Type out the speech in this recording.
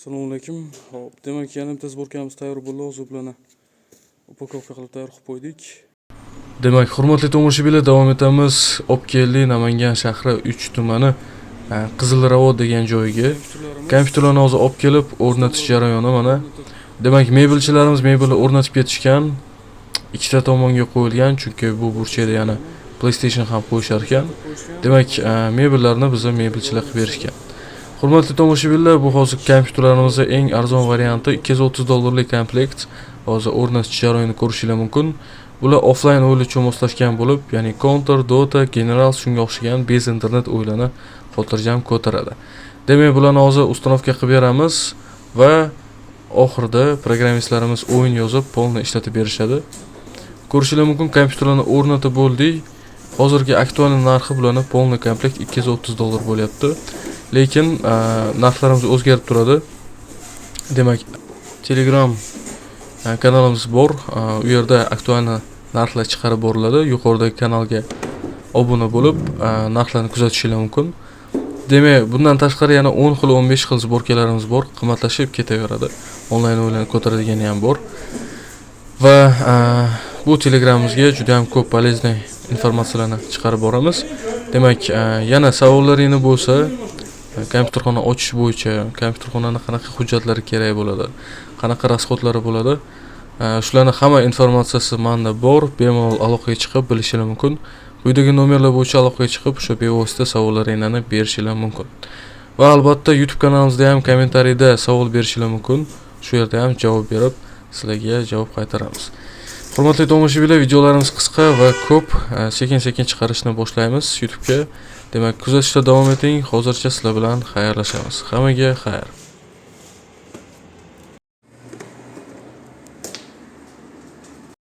Assalomu alaykum. Hop, demak, yana bitta zborkamiz tayyor bo'ldi. Hozir bilan upakovka qilib tayyor qilib qo'ydik. Demak, hurmatli tomoshabinlar, davom etamiz. Olib keldik Namangan shahri 3 tumani Qizilravod degan joyga. Kompyuterlarni hozir olib kelib o'rnatish jarayoni mana. Demak, mebelchilarimiz mebelni o'rnatib ketishgan. Ikkita tomonga qo'yilgan, chunki bu burchakda yana PlayStation ham qo'yishar ekan. Demak, mebellarni bizga mebelchilar qilib berishgan. Hurmatli tomoshabinlar, bu hozir kompyuterlarimizning eng arzon varianti $230 komplekt. Hozir o'rnatish jarayonini ko'rishingiz mumkin. Bular offline o'yinlar uchun moslashgan bo'lib, ya'ni Counter, Dota, General shunga o'xshagan bez internet o'yinlarini xotirjam ko'taradi. Demak, bularni hozir ustanovka qilib beramiz va oxirida programmistlarimiz o'yin yozib, polni ishlatib berishadi. Ko'rishingiz mumkin, kompyuterlarni o'rnatib bo'ldik. Hozirgi aktual narxi bularning polni komplekt $230 bo'lyapti. Lekin narxlarimiz o'zgarib turadi. Demak, Telegram kanalimiz bor. U yerda aktual narxlar chiqarib boriladi. Yuqoridagi kanalga obuna bo'lib, narxlarni kuzatishingiz mumkin. Demak, bundan tashqari yana 10 xil, 15 xil zborkalarimiz bor. Qimmatlashib ketaveradi. Onlayn o'yinlarni ko'taradigani ham bor. Va bu Telegramimizga juda ham ko'p полезный informatsiyalarni chiqarib boramiz. Demak, yana savollaringiz bo'lsa, kompyuterxona ochish bo'yicha, kompyuterxonani qanaqa hujjatlari kerak bo'ladi, qanaqa rasxodlari bo'ladi, shularning hamma informatsiyasi menda bor. Bemalol aloqaga chiqib bilishingiz mumkin. Quyidagi nomerlar bo'yicha aloqaga chiqib, o'sha bevosita savollaringizni berishingiz mumkin. Va albatta YouTube kanalimizda ham kommentariyda savol berishingiz mumkin. Shu yerda ham javob berib, sizlarga javob qaytaramiz. Hurmatli tomoshabinlar, videolarimiz qisqa va ko'p, sekin-sekin chiqarishni boshlaymiz YouTube'ga. Demak, kuzatishda davom eting. Hozircha sizlar bilan xayrlashamiz. Hammaga xayr.